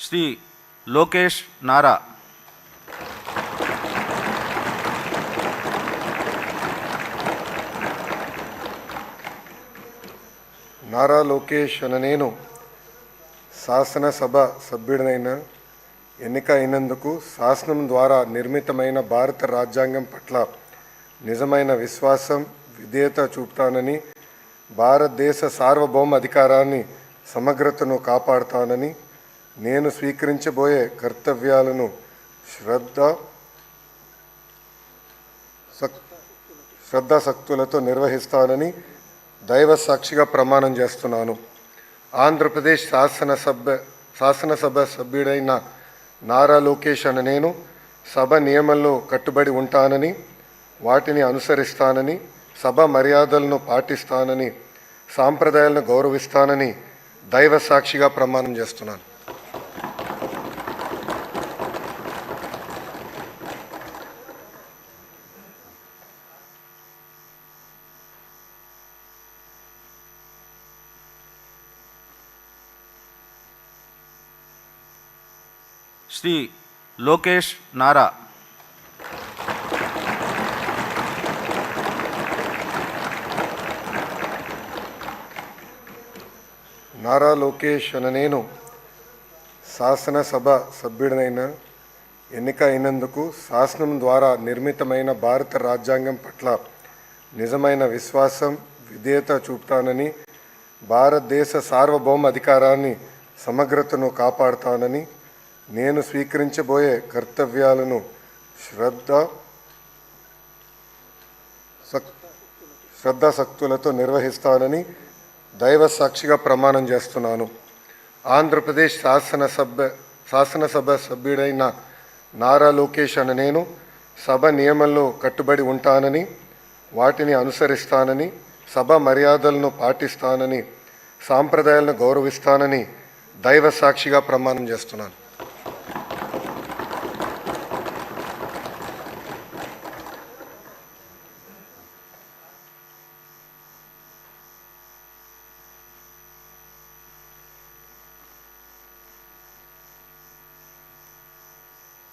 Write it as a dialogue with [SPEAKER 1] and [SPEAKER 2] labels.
[SPEAKER 1] శ్రీ లోకేష్ నారా.
[SPEAKER 2] నారా లోకేష్ అనే నేను శాసనసభ సభ్యుడినైన ఎన్నిక అయినందుకు శాసనం ద్వారా నిర్మితమైన భారత రాజ్యాంగం పట్ల నిజమైన విశ్వాసం విధేయత చూపుతానని, భారతదేశ సార్వభౌమ అధికారాన్ని సమగ్రతను కాపాడుతానని, నేను స్వీకరించబోయే కర్తవ్యాలను శ్రద్ధాశక్తులతో నిర్వహిస్తానని దైవ సాక్షిగా ప్రమాణం చేస్తున్నాను. ఆంధ్రప్రదేశ్ శాసనసభ సభ్యుడైన నారా లోకేష్ అనే నేను సభ నియమంలో కట్టుబడి ఉంటానని, వాటిని అనుసరిస్తానని, సభ మర్యాదలను పాటిస్తానని, సాంప్రదాయాలను గౌరవిస్తానని దైవ సాక్షిగా ప్రమాణం చేస్తున్నాను.
[SPEAKER 1] శ్రీ లోకేష్ నారా.
[SPEAKER 2] నారా లోకేష్ అనే నేను శాసనసభ సభ్యుడినైన ఎన్నిక అయినందుకు శాసనం ద్వారా నిర్మితమైన భారత రాజ్యాంగం పట్ల నిజమైన విశ్వాసం విధేయత చూపుతానని, భారతదేశ సార్వభౌమ అధికారాన్ని సమగ్రతను కాపాడుతానని, నేను స్వీకరించబోయే కర్తవ్యాలను శ్రద్ధాశక్తులతో నిర్వహిస్తానని దైవ సాక్షిగా ప్రమాణం చేస్తున్నాను. ఆంధ్రప్రదేశ్ శాసనసభ సభ్యుడైన నారా లోకేష్ అనే నేను సభ నియమంలో కట్టుబడి ఉంటానని, వాటిని అనుసరిస్తానని, సభ మర్యాదలను పాటిస్తానని, సాంప్రదాయాలను గౌరవిస్తానని దైవ సాక్షిగా ప్రమాణం చేస్తున్నాను.